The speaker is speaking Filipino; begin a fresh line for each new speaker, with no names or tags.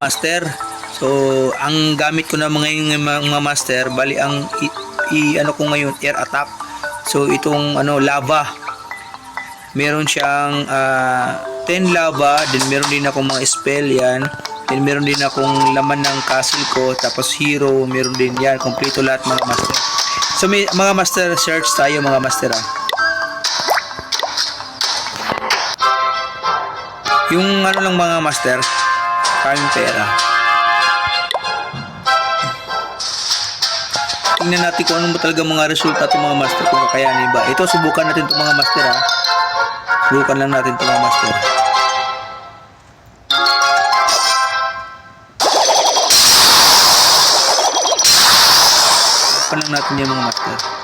master. So, ang gamit ko na mga master, bali ang ano ko ngayon, air attack. So, itong lava. Meron siyang 10 lava, then meron din akong mga spell yan. Then meron din akong laman ng castle ko, tapos hero, meron din yan. Kompleto lahat mga master. So, may mga master, search tayo mga master Yung lang mga master, kaming pera. Tingnan natin kung ano talaga mga resulta itong mga master, kung kakayanin ba. Ito, subukan natin itong mga master Subukan lang natin itong mga master. Subukan lang natin yung mga master.